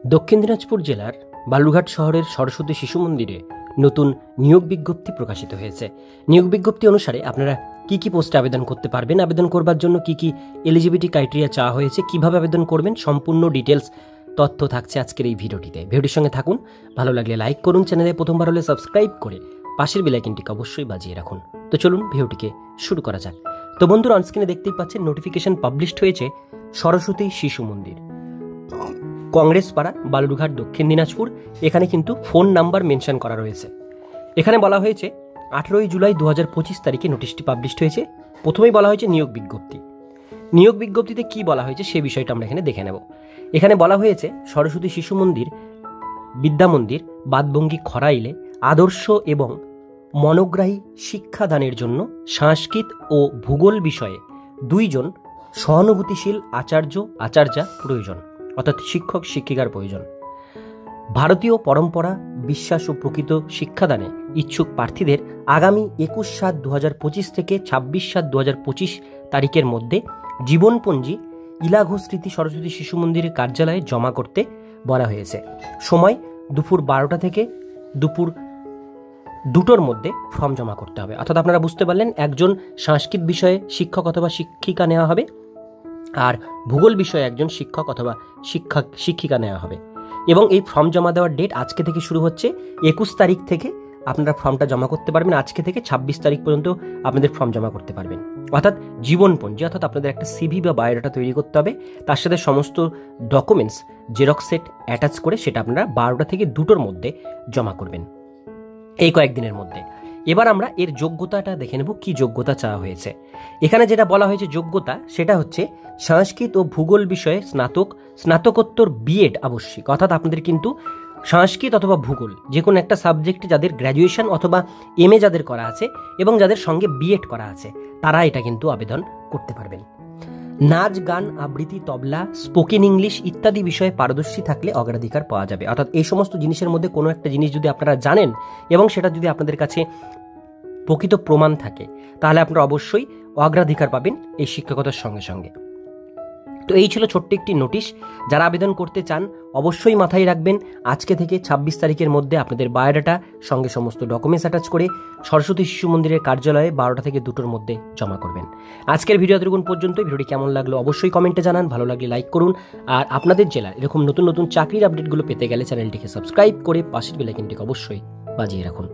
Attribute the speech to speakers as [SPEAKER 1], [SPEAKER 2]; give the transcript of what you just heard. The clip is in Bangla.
[SPEAKER 1] দক্ষিণ দিনাজপুর জেলার বালুরঘাট শহরের সরস্বতী শিশু মন্দিরে নতুন নিয়োগ বিজ্ঞপ্তি প্রকাশিত হয়েছে। নিয়োগ বিজ্ঞপ্তি অনুসারে আপনারা কি কি পোস্টে আবেদন করতে পারবেন, আবেদন করবার জন্য কি কি এলিজিবিলিটি ক্রাইটেরিয়া চাওয়া হয়েছে, কিভাবে আবেদন করবেন, সম্পূর্ণ ডিটেলস তথ্য থাকছে আজকের এই ভিডিওটিতে। ভিডিওটির সঙ্গে থাকুন, ভালো লাগলে লাইক করুন, চ্যানেলে প্রথমবার হলে সাবস্ক্রাইব করে পাশের বেল আইকনটিকে অবশ্যই বাজিয়ে রাখুন। তো চলুন ভিডিওটিকে শুরু করা যাক। তো বন্ধুরা, অনস্ক্রিনে দেখতেই পাচ্ছেন নোটিফিকেশন পাবলিশড হয়েছে সরস্বতী শিশু মন্দির, কংগ্রেস পাড়া, বালুরঘাট, দক্ষিণ দিনাজপুর। এখানে কিন্তু ফোন নাম্বার মেনশন করা রয়েছে। এখানে বলা হয়েছে 18 জুলাই 2025 তারিখে নোটিশটি পাবলিশড হয়েছে। প্রথমেই বলা হয়েছে নিয়োগ বিজ্ঞপ্তি। নিয়োগ বিজ্ঞপ্তিতে কি বলা হয়েছে সে বিষয়টা আমরা এখানে দেখে নেব। এখানে বলা হয়েছে সরস্বতী শিশু মন্দির, বিদ্যা মন্দির, বাদবঙ্গী খরাইলে আদর্শ এবং মনোগ্রাহী শিক্ষাদানের জন্য সংস্কৃত ও ভূগোল বিষয়ে 2 জন সহানুভূতিশীল আচার্যা প্রয়োজন, অর্থাৎ শিক্ষক শিক্ষিকার প্রয়োজন। ভারতীয় পরম্পরা, বিশ্বাস ও প্রকৃত শিক্ষাদানে ইচ্ছুক প্রার্থীদের আগামী 21/7/2025 থেকে 26/7/2025 তারিখের মধ্যে জীবনপঞ্জি ইলাঘো স্মৃতি সরস্বতী শিশু মন্দিরের কার্যালয়ে জমা করতে বলা হয়েছে। সময় দুপুর 12টা থেকে দুপুর 2টোর মধ্যে ফর্ম জমা করতে হবে। অর্থাৎ আপনারা বুঝতে পারলেন, একজন সংস্কৃত বিষয়ে শিক্ষক অথবা শিক্ষিকা নেওয়া হবে, আর ভূগোল বিষয়ে একজন শিক্ষক অথবা শিক্ষিকা নেওয়া হবে। এবং এই ফর্ম জমা দেওয়ার ডেট আজকে থেকে শুরু হচ্ছে। 21 তারিখ থেকে আপনারা ফর্মটা জমা করতে পারবেন। আজকে থেকে 26 তারিখ পর্যন্ত আপনাদের ফর্ম জমা করতে পারবেন। অর্থাৎ জীবনপঞ্জি, অর্থাৎ আপনাদের একটা সিভি বা বায়োডাটা তৈরি করতে হবে, তার সাথে সমস্ত ডকুমেন্টস জেরক্স সেট অ্যাটাচ করে সেটা আপনারা 12টা থেকে 2টোর মধ্যে জমা করবেন, এই কয়েকদিনের মধ্যে। এবার আমরা এর যোগ্যতাটা দেখে নেব, কি যোগ্যতা চাওয়া হয়েছে। এখানে যেটা বলা হয়েছে যোগ্যতা, সেটা হচ্ছে সংস্কৃত ও ভূগোল বিষয়ে স্নাতকোত্তর বিএড আবশ্যিক। অর্থাৎ আপনাদের কিন্তু সংস্কৃত অথবা ভূগোল যে কোনো একটা সাবজেক্টে যাদের গ্র্যাজুয়েশন অথবা এমএ যাদের করা আছে এবং যাদের সঙ্গে বিএড করা আছে, তারা এটা কিন্তু আবেদন করতে পারবেন। নাচ, গান, আবৃত্তি, তবলা, স্পোকেন ইংলিশ ইত্যাদি বিষয়ে পারদর্শী থাকলে অগ্রাধিকার পাওয়া যাবে। অর্থাৎ এই সমস্ত জিনিসের মধ্যে কোনো একটা জিনিস যদি আপনারা জানেন এবং সেটা যদি আপনাদের কাছে প্রকৃত প্রমাণ থাকে, তাহলে আপনারা অবশ্যই অগ্রাধিকার পাবেন এই শিক্ষকতার সঙ্গে সঙ্গে। তো এই ছিল ছোট্ট একটি নোটিশ। যারা আবেদন করতে চান অবশ্যই মাথায় রাখবেন, আজকে থেকে 26 তারিখের মধ্যে আপনাদের বায়োডাটা সঙ্গে সমস্ত ডকুমেন্টস অ্যাটাচ করে সরস্বতী শিশু মন্দিরের কার্যালয়ে 12টা থেকে 2টোর মধ্যে জমা করবেন। আজকের ভিডিও এতটুকুন পর্যন্ত। ভিডিওটি কেমন লাগলো অবশ্যই কমেন্টে জানান, ভালো লাগলে লাইক করুন। আর আপনাদের জেলার এরকম নতুন নতুন চাকরির আপডেটগুলো পেতে গেলে চ্যানেলটিকে সাবস্ক্রাইব করে পাশের বেল আইকনটিকে অবশ্যই বাজিয়ে রাখুন।